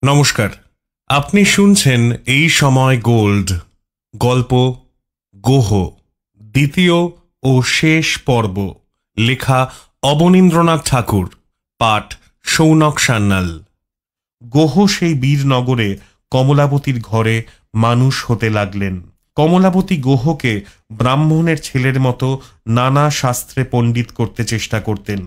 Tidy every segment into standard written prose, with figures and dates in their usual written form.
নমস্কার। আপনি শুনছেন এই সময় গোল্ড, গল্প গোহ, দ্বিতীয় ও শেষ পর্ব। লেখা অবনীন্দ্রনাথ ঠাকুর, পাঠ সৌনক সান্যাল। গোহ সেই বীরনগরে কমলাবতীর ঘরে মানুষ হতে লাগলেন। কমলাবতী গোহকে ব্রাহ্মণের ছেলের মতো নানা শাস্ত্রে পণ্ডিত করতে চেষ্টা করতেন,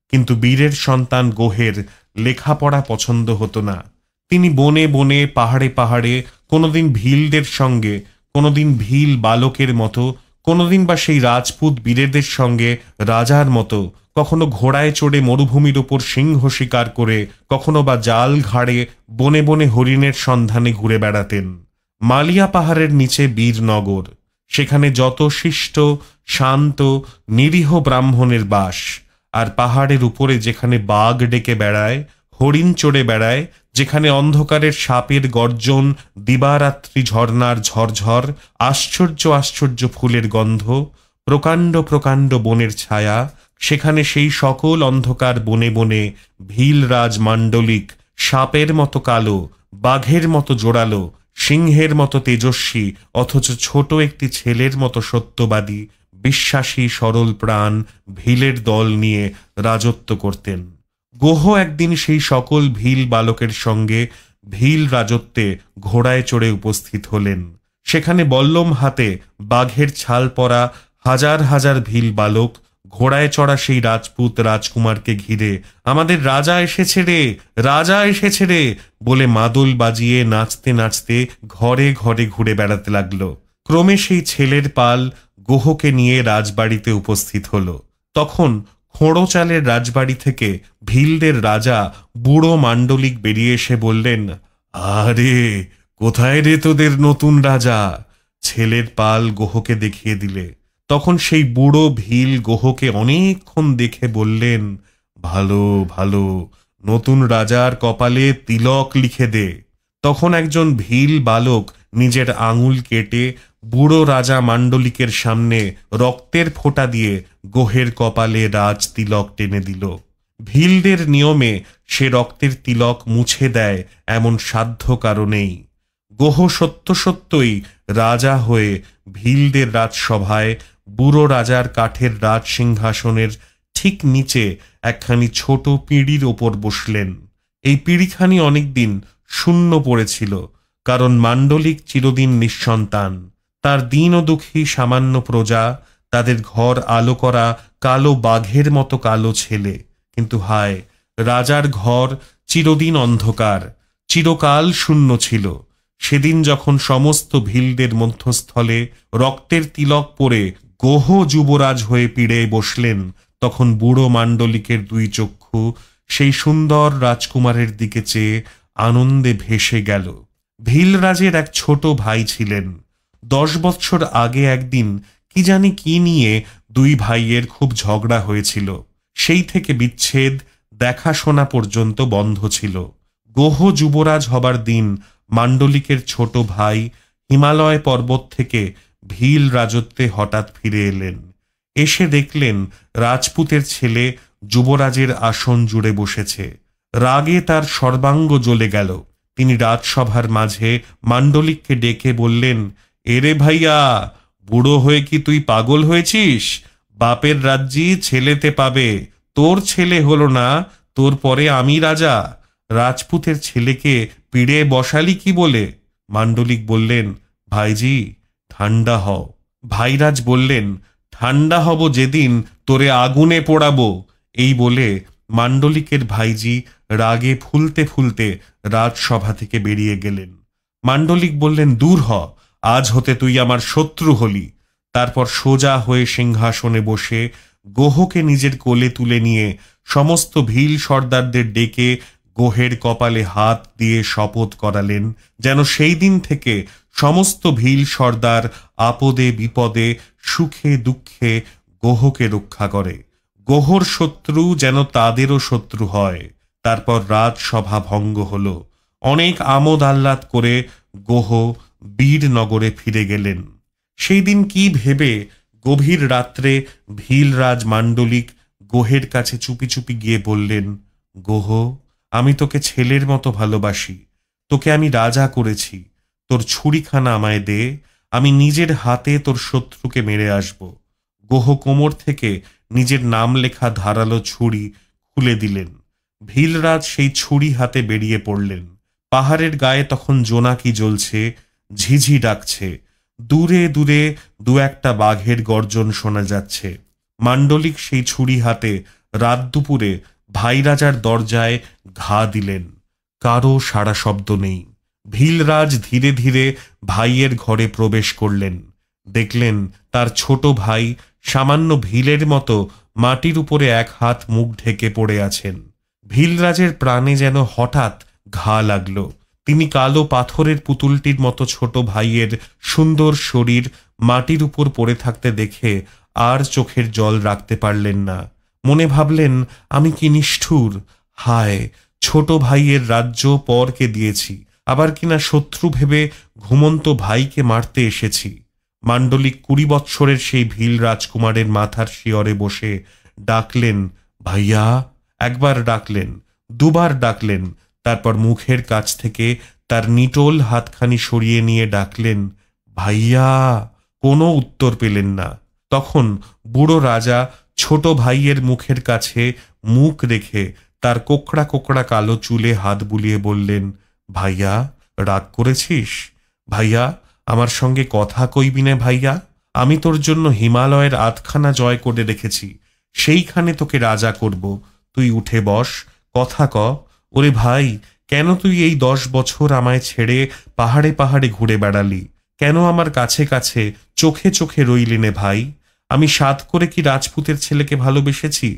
কিন্তু বীরের সন্তান গোহের লেখাপড়া পছন্দ হতো না। তিনি বনে বনে, পাহাড়ে পাহাড়ে, কোনোদিন ভিলদের সঙ্গে, কোনোদিন ভিল বালকের মতো, কোনোদিন বা সেই রাজপুত বীরেদের সঙ্গে রাজার মতো, কখনো ঘোড়ায় চড়ে মরুভূমির ওপর সিংহ শিকার করে, কখনো বা জাল ঘাড়ে বনে বনে হরিণের সন্ধানে ঘুরে বেড়াতেন। মালিয়া পাহাড়ের নিচে বীরনগর, সেখানে যত শিষ্ট, শান্ত, নিরীহ ব্রাহ্মণের বাস। আর পাহাড়ের উপরে যেখানে বাঘ ডেকে বেড়ায়, হরিণ চড়ে বেড়ায়, যেখানে অন্ধকারের সাপের গর্জন, দিবারাত্রি ঝর্ণার ঝরঝর, আশ্চর্য আশ্চর্য ফুলের গন্ধ, প্রকাণ্ড প্রকাণ্ড বনের ছায়া, সেখানে সেই সকল অন্ধকার বনে বনে ভীলরাজ মাণ্ডলিক সাপের মতো কালো, বাঘের মতো জোরালো, সিংহের মতো তেজস্বী, অথচ ছোট একটি ছেলের মতো সত্যবাদী, বিশ্বাসী, সরল প্রাণ ভিলের দল নিয়ে রাজত্ব করতেন। গোহ একদিন সেই সকল ভিল বালকের সঙ্গে ভিল রাজত্বে ঘোড়ায় চড়ে উপস্থিত হলেন। সেখানে বল্লম হাতে বাঘের ছাল পরা হাজার হাজার ভিল বালক ঘোড়ায় চড়া সেই রাজপুত রাজকুমারকে ঘিরে "আমাদের রাজা এসেছে রে, রাজা এসেছে রে" বলে মাদল বাজিয়ে নাচতে নাচতে ঘরে ঘরে ঘুরে বেড়াতে লাগলো। ক্রমে সেই ছেলের পাল গোহকে নিয়ে রাজবাড়িতে উপস্থিত হলো। তখন খোঁড়োচালের রাজবাড়ি থেকে ভিলদের রাজা বুড়ো মাণ্ডলিক বেরিয়ে এসে বললেন, "আরে, কোথায় রে তোদের নতুন রাজা?" ছেলের পাল গোহকে দেখিয়ে দিলে। তখন সেই বুড়ো ভিল গোহকে অনেকক্ষণ দেখে বললেন, "ভালো ভালো, নতুন রাজার কপালে তিলক লিখে দে।" তখন একজন ভিল বালক নিজের আঙুল কেটে বুড়ো রাজা মাণ্ডলিকের সামনে রক্তের ফোঁটা দিয়ে গোহের কপালে রাজ তিলক টেনে দিল। ভিলদের নিয়মে সে রক্তের তিলক মুছে দেয় এমন সাধ্য কারণেই গোহ সত্য সত্যই রাজা হয়ে ভিলদের রাজসভায় বুড়ো রাজার কাঠের রাজ সিংহাসনের ঠিক নিচে একখানি ছোট পিঁড়ির ওপর বসলেন। এই পিঁড়িখানি অনেকদিন শূন্য পড়েছিল, কারণ মাণ্ডলিক চিরদিন নিঃসন্তান। তার দীন ও দুঃখী সামান্য প্রজা, তাদের ঘর আলো করা কালো বাঘের মতো কালো ছেলে। কিন্তু হায়, রাজার ঘর চিরদিন অন্ধকার, চিরকাল শূন্য ছিল। সেদিন যখন সমস্ত ভিলদের মধ্যস্থলে রক্তের তিলক পরে গোহ যুবরাজ হয়ে পীড়ে বসলেন, তখন বুড়ো মাণ্ডলিকের দুই চক্ষু সেই সুন্দর রাজকুমারের দিকে চেয়ে আনন্দে ভেসে গেল। ভিলরাজের এক ছোট ভাই ছিলেন। 10 বৎসর আগে একদিন কি জানি কি নিয়ে দুই ভাইয়ের খুব ঝগড়া হয়েছিল। সেই থেকে বিচ্ছেদ, দেখাশোনা পর্যন্ত বন্ধ ছিল। গোহ যুবরাজ হবার দিন মাণ্ডলিকের ছোট ভাই হিমালয় পর্বত থেকে ভিল রাজত্বে হঠাৎ ফিরে এলেন। এসে দেখলেন রাজপুতের ছেলে যুবরাজের আসন জুড়ে বসেছে। রাগে তার সর্বাঙ্গ জ্বলে গেল। তিনি রাজসভার মাঝে মাণ্ডলিককে ডেকে বললেন, "এরে ভাইয়া, বুড়ো হয়ে কি তুই পাগল হয়েছিস? বাপের রাজ্যি ছেলেতে পাবে, তোর ছেলে হলো না, তোর পরে আমি রাজা। রাজপুতের ছেলেকে পিড়ে বসালি কি বলে?" মাণ্ডলিক বললেন, "ভাইজি, ঠান্ডা হও।" ভাইরাজ বললেন, "ঠান্ডা হব যেদিন তোরে আগুনে পোড়াবো।" এই বলে মাণ্ডলিকের ভাইজি রাগে ফুলতে ফুলতে রাজসভা থেকে বেরিয়ে গেলেন। মাণ্ডলিক বললেন, "দূর হ, আজ হতে তুই আমার শত্রু হলি।" তারপর সোজা হয়ে সিংহাসনে বসে গোহকে নিজের কোলে তুলে নিয়ে সমস্ত ভিল সর্দারদের ডেকে গোহের কপালে হাত দিয়ে শপথ করালেন, যেন সেই দিন থেকে সমস্ত ভিল সর্দার আপদে বিপদে, সুখে দুঃখে গোহকে রক্ষা করে। গোহর শত্রু যেন তাদেরও শত্রু হয়। তারপর রাজসভা ভঙ্গ হল। অনেক আমোদ আহ্লাদ করে গোহ বীরনগরে ফিরে গেলেন। সেই দিন কি ভেবে গভীর রাত্রে ভিলরাজ মাণ্ডলিক গোহের কাছে চুপি চুপি গিয়ে বললেন, "গোহ, আমি তোকে ছেলের মতো ভালোবাসি। তোকে আমি রাজা করেছি, তোর ছুরিখানা আমায় দে, আমি নিজের হাতে তোর শত্রুকে মেরে আসব। গোহ কোমর থেকে নিজের নাম লেখা ধারালো ছুরি খুলে দিলেন। ভীলরাজ সেই ছুরি হাতে বেরিয়ে পড়লেন। পাহাড়ের গায়ে তখন জোনাকি জ্বলছে, ঝিঝি ডাকছে, দূরে দূরে দু একটা বাঘের গর্জন শোনা যাচ্ছে। মান্ডলিক সেই ছুরি হাতে রাত দুপুরে ভাই রাজার দরজায় ঘা দিলেন। কারো সাড়া শব্দ নেই। ভীলরাজ ধীরে ধীরে ভাইয়ের ঘরে প্রবেশ করলেন। দেখলেন তার ছোট ভাই সামান্য ভিলের মতো মাটির উপরে এক হাত মুখ ঢেকে পড়ে আছেন। ভীলরাজের প্রাণে যেন হঠাৎ ঘা লাগল। তিনি কালো পাথরের পুতুলটির মতো ছোট ভাইয়ের সুন্দর শরীর মাটির উপর পড়ে থাকতে দেখে আর চোখের জল রাখতে পারলেন না। মনে ভাবলেন, আমি কি নিষ্ঠুর! হায়, ছোট ভাইয়ের রাজ্য পরকে দিয়েছি, আবার কিনা শত্রু ভেবে ঘুমন্ত ভাইকে মারতে এসেছি। মান্ডলিক 20 বৎসরের সেই ভীল রাজকুমারের মাথার শিয়রে বসে ডাকলেন, ভাইয়া। একবার ডাকলেন, দুবার ডাকলেন, তারপর মুখের কাছ থেকে তার নিটোল হাতখানি সরিয়ে নিয়ে ডাকলেন, ভাইয়া। কোনো উত্তর পেলেন না। তখন বুড়ো রাজা ছোট ভাইয়ের মুখের কাছে মুখ রেখে তার কোকড়া কোকড়া কালো চুলে হাত বুলিয়ে বললেন, ভাইয়া, রাগ করেছিস? ভাইয়া, আমার সঙ্গে কথা কইবি নে ভাইয়া? আমি তোর জন্য হিমালয়ের 8খানা জয় করে রেখেছি, সেইখানে তোকে রাজা করব। তুই উঠে বস, কথা ক। ওরে ভাই, কেন তুই এই 10 বছর আমায় ছেড়ে পাহাড়ে পাহাড়ে ঘুরে বেড়ালি? কেন আমার কাছে কাছে চোখে চোখে রইলি নে ভাই? আমি সাধ করে কি রাজপুতের ছেলেকে ভালোবেসেছি?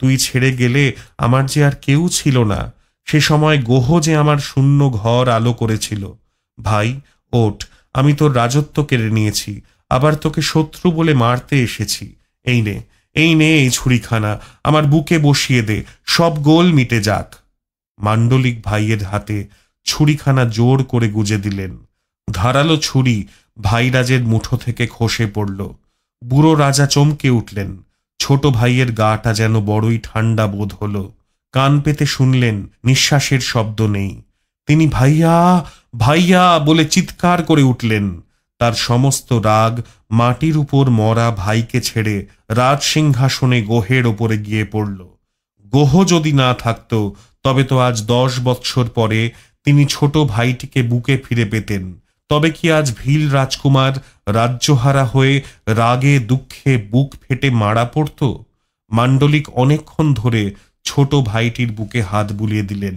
তুই ছেড়ে গেলে আমার যে আর কেউ ছিল না। সে সময় গোহ যে আমার শূন্য ঘর আলো করেছিল। ভাই ওঠ, আমি তোর রাজত্ব কেড়ে নিয়েছি, আবার তোকে শত্রু বলে মারতে এসেছি। এই নে, এই নে এই ছুরিখানা, আমার বুকে বসিয়ে দে, সব গোল মিটে যাক। মান্ডলিক ভাইয়ের হাতে ছুরিখানা জোর করে গুজে দিলেন। ধারালো ছুরি ভাইরাজের মুঠো থেকে খসে পড়ল। বুড়ো রাজা চমকে উঠলেন। ছোট ভাইয়ের গাটা যেন বড়ই ঠান্ডা বোধ হল। কান পেতে শুনলেন, নিঃশ্বাসের শব্দ নেই। তিনি ভাইয়া, ভাইয়া বলে চিৎকার করে উঠলেন। তার সমস্ত রাগ মাটির উপর মরা ভাইকে ছেড়ে রাজসিংহাসনে গোহের ওপরে গিয়ে পড়ল। গোহ যদি না থাকত, তবে তো আজ 10 বৎসর পরে তিনি ছোট ভাইটিকে বুকে ফিরে পেতেন। তবে কি আজ ভীল রাজকুমার রাজ্যহারা হয়ে রাগে দুঃখে বুক ফেটে মারা পড়ত? মান্ডলিক অনেকক্ষণ ধরে ছোট ভাইটির বুকে হাত বুলিয়ে দিলেন।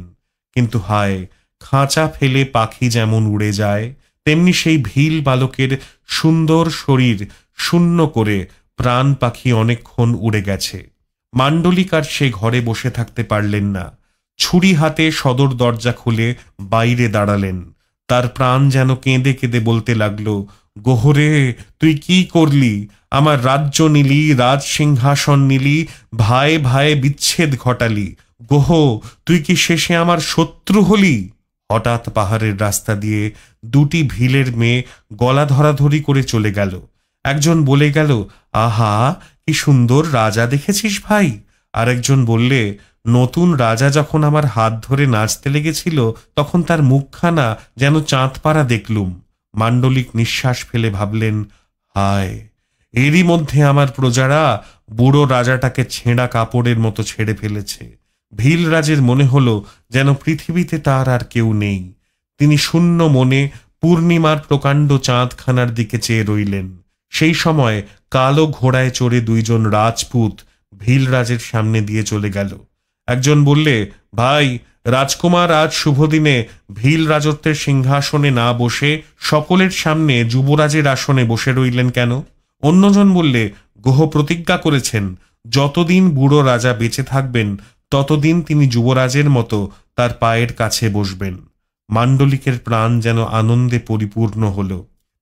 কিন্তু হায়, খাঁচা ফেলে পাখি যেমন উড়ে যায়, তেমনি সেই ভীল বালকের সুন্দর শরীর শূন্য করে প্রাণ পাখি অনেকক্ষণ উড়ে গেছে। মান্ডলিক আর সে ঘরে বসে থাকতে পারলেন না। ছুরি হাতে সদর দরজা খুলে বাইরে দাঁড়ালেন। তার প্রাণ যেন কেঁদে কেঁদে বলতে লাগলো, গোহরে, তুই কি করলি? আমার রাজ্য নিলি, রাজ সিংহাসন নিলি, ভাই ভাই বিচ্ছেদ ঘটালি। গোহ, তুই কি শেষে আমার শত্রু হলি? হঠাৎ পাহাড়ের রাস্তা দিয়ে 2টি ভিলের মেয়ে গলা ধরাধরি করে চলে গেল। একজন বলে গেল, আহা, কি সুন্দর রাজা দেখেছিস ভাই? আর একজন বললে, নতুন রাজা যখন আমার হাত ধরে নাচতে লেগেছিল, তখন তার মুখখানা যেন চাঁদপাড়া দেখলুম। মান্ডলিক নিঃশ্বাস ফেলে ভাবলেন, হায়, এরই মধ্যে আমার প্রজারা বুড়ো রাজাটাকে ছেঁড়া কাপড়ের মতো ছেড়ে ফেলেছে। ভীলরাজের মনে হল যেন পৃথিবীতে তার আর কেউ নেই। তিনি শূন্য মনে পূর্ণিমার প্রকাণ্ড চাঁদখানার দিকে চেয়ে রইলেন। সেই সময় কালো ঘোড়ায় চড়ে 2 জন রাজপুত ভীলরাজের সামনে দিয়ে চলে গেল। একজন বললে, ভাই, রাজকুমার আজ শুভ দিনে ভীল রাজত্বের সিংহাসনে না বসে সকলের সামনে যুবরাজের আসনে বসে রইলেন কেন? অন্যজন বললে, গোহ প্রতিজ্ঞা করেছেন, যতদিন বুড়ো রাজা বেঁচে থাকবেন ততদিন তিনি যুবরাজের মতো তার পায়ের কাছে বসবেন। মান্ডলিকের প্রাণ যেন আনন্দে পরিপূর্ণ হল।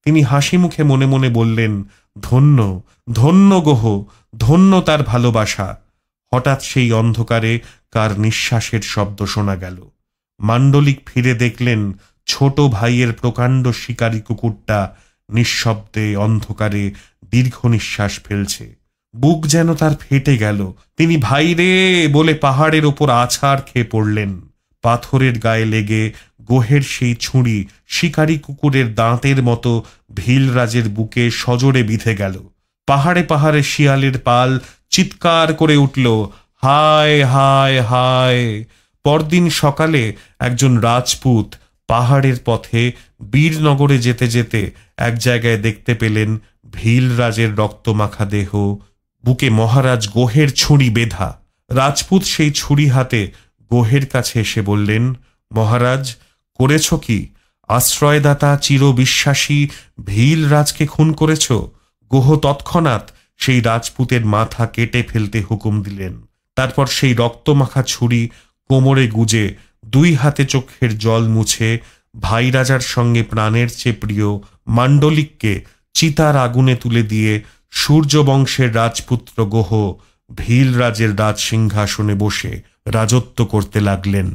তিনি হাসি মুখে মনে মনে বললেন, ধন্য, ধন্য গোহ, ধন্য তার ভালোবাসা। হঠাৎ সেই অন্ধকারে কার নিঃশ্বাসের শব্দ শোনা গেল। মান্ডলিক ফিরে দেখলেন ছোট ভাইয়ের প্রকাণ্ড শিকারী কুকুরটা নিঃশব্দে অন্ধকারে দীর্ঘ নিঃশ্বাস ফেলছে। বুক যেন তার ফেটে গেল। তিনি ভাই রে বলে পাহাড়ের ওপর আছাড় খেয়ে পড়লেন। পাথরের গায়ে লেগে গোহের সেই ছুরি শিকারী কুকুরের দাঁতের মতো ভীলরাজের বুকে সজোরে বিঁধে গেল। পাহাড়ে পাহাড়ে শিয়ালের পাল চিৎকার করে উঠল, হায় হায় হায়। পরদিন সকালে একজন রাজপুত পাহাড়ের পথে বীরনগরে যেতে যেতে এক জায়গায় দেখতে পেলেন ভীলরাজের রক্তমাখা দেহ, বুকে মহারাজ গোহের ছুরি বেঁধা। রাজপুত সেই ছুরি হাতে গোহের কাছে এসে বললেন, মহারাজ, করেছ কি? আশ্রয়দাতা চিরবিশ্বাসী ভীলরাজকে খুন করেছ। গোহ তৎক্ষণাৎ সেই রাজপুতের মাথা কেটে ফেলতে হুকুম দিলেন। তারপর সেই রক্তমাখা ছুরি কোমরে গুজে 2 হাতে চোখের জল মুছে ভাই রাজার সঙ্গে প্রাণের চেয়ে প্রিয় মান্ডলিককে চিতার আগুনে তুলে দিয়ে সূর্যবংশের রাজপুত্র গোহ ভীলরাজের রাজসিংহাসনে বসে রাজত্ব করতে লাগলেন।